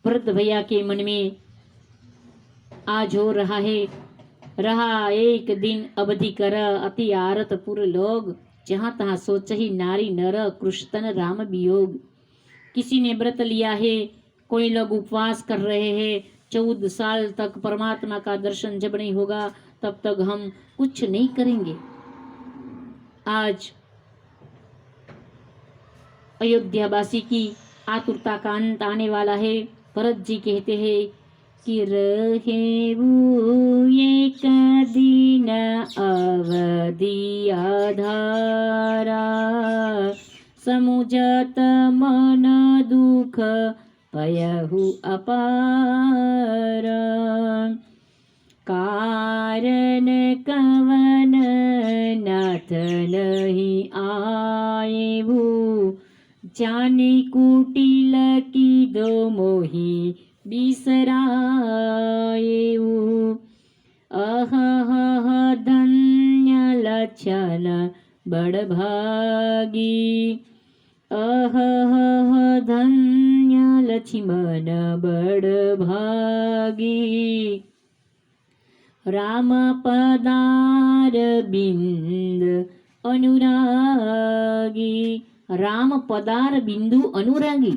भरत भैया के मन में आज हो रहा है, रहा एक दिन अवधि कर अति आरत पुर लोग, जहाँ तहाँ सोच ही नारी नर कृष्ण राम वियोग। किसी ने व्रत लिया है, कोई लोग उपवास कर रहे हैं, 14 साल तक परमात्मा का दर्शन जब नहीं होगा तब तक हम कुछ नहीं करेंगे। आज अयोध्यावासी की आतुरता का अंत आने वाला है। भरत जी कहते हैं कि रहेबू एक दिन अवधि आधारा, समुझत मन दुख पयहु अपार। कारण कवन नाथ नहीं आएबू, जाने कुटिल की दो मोही बिसराएऊ। अहह धन्य लक्षण बड़भागी, अहह धन्य लक्ष्मण बड़भागी। राम पदार बिंद अनुरागी, राम पदार बिंदु अनुरागी।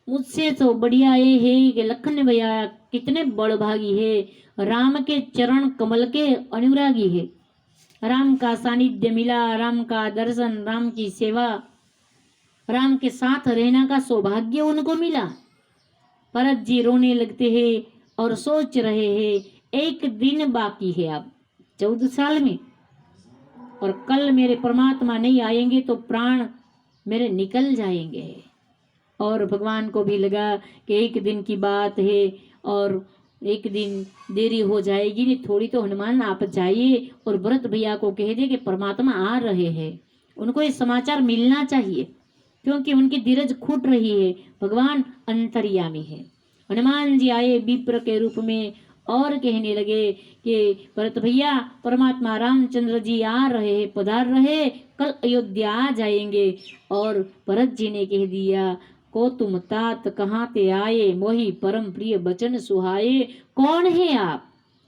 मुझसे तो बढ़िया ये है कि लखन भैया कितने बड़भागी है, राम के चरण कमल के अनुरागी है। राम का सानिध्य मिला, राम का दर्शन, राम की सेवा, राम के साथ रहने का सौभाग्य उनको मिला। भरत जी रोने लगते हैं और सोच रहे हैं एक दिन बाकी है अब 14 साल में, और कल मेरे परमात्मा नहीं आएंगे तो प्राण मेरे निकल जाएंगे। और भगवान को भी लगा कि एक दिन की बात है और एक दिन देरी हो जाएगी, नहीं थोड़ी तो हनुमान आप जाइए और भरत भैया को कह दे कि परमात्मा आ रहे हैं। उनको ये समाचार मिलना चाहिए क्योंकि उनकी धीरज छूट रही है, भगवान अंतर्यामी है। हनुमान जी आए विप्र के रूप में और कहने लगे कि भरत भैया परमात्मा रामचंद्र जी आ रहे हैं, पधार रहे, कल अयोध्या आ जाएंगे। और भरत जी ने कह दिया को तुम तात कहाँ ते आए, मोही परम प्रिय बचन सुहाए। कौन है आप?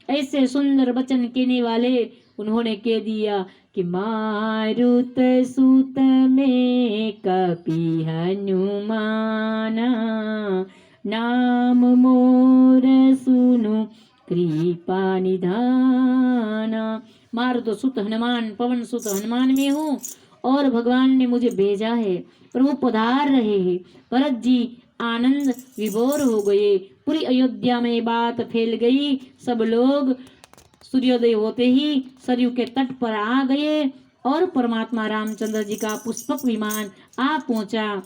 ऐसे सुंदर वचन कहने वाले। उन्होंने कह दिया कि मारुत सुत में कपि हनुमाना, नाम मोर सुनु कृपा निधाना। मारुत सुत हनुमान, पवन सुत हनुमान में हूँ और भगवान ने मुझे भेजा है, प्रभु पधार रहे हैं। भरत जी आनंद विभोर हो गए। पूरी अयोध्या में बात फैल गई। सब लोग सूर्योदय होते ही सरयू के तट पर आ गए और परमात्मा रामचंद्र जी का पुष्पक विमान आ पहुंचा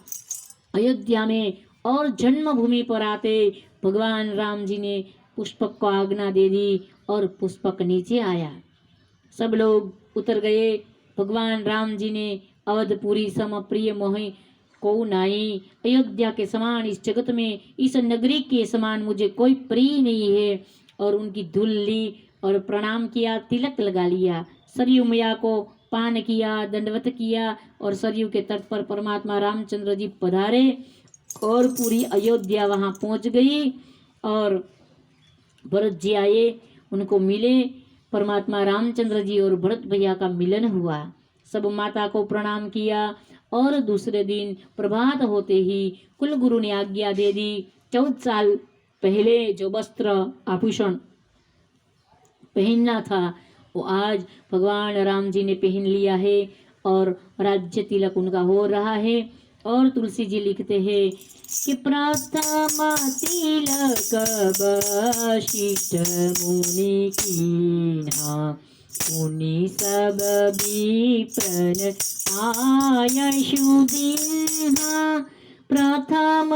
अयोध्या में। और जन्मभूमि पर आते भगवान राम जी ने पुष्पक को आज्ञा दे दी और पुष्पक नीचे आया। सब लोग उतर गए। भगवान राम जी ने अवधपुरी सम प्रिय मोहि को नाई, अयोध्या के समान इस जगत में, इस नगरी के समान मुझे कोई प्रिय नहीं है। और उनकी धूल ली और प्रणाम किया, तिलक लगा लिया, सरयू मैया को पान किया, दंडवत किया और सरयू के तट पर परमात्मा रामचंद्र जी पधारे और पूरी अयोध्या वहां पहुंच गई। और भरत जी आए, उनको मिले, परमात्मा रामचंद्र जी और भरत भैया का मिलन हुआ। सब माता को प्रणाम किया और दूसरे दिन प्रभात होते ही कुलगुरु ने आज्ञा दे दी 14 साल पहले जो वस्त्र आभूषण पहनना था वो आज भगवान राम जी ने पहन लिया है और राज्य तिलक उनका हो रहा है। और तुलसी जी लिखते हैं कि प्रथम तिलक वशिष्ठ मुनि कीन्हा, मुनि सब विप्रन आयशु दीन्हा। प्रथम